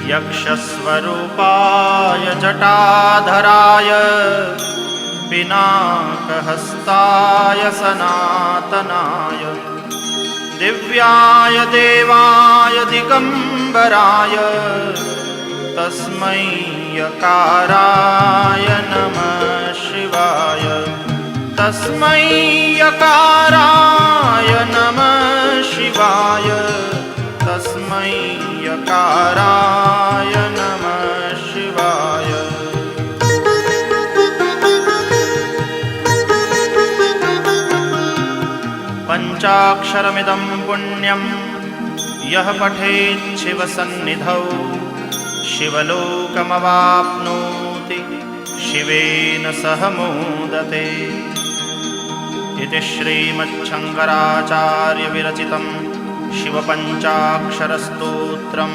यक्षस्वरूपाय जटाधराय पिनाकहस्ताय सनातनाय दिव्याय देवाय दिगंबराय तस्मै यकाराय नमः शिवाय तस्मै यकाराय नमः शिवाय तस्मै यकाराय नमः शिवाय। पंचाक्षरमिदं पुण्यं यः पठेत् शिवसन्निधौ शिवलोकमवाप्नोति शिवेन सह मोदते। इति श्रीमच्छङ्कराचार्यविरचितं शिवपञ्चाक्षरस्तोत्रं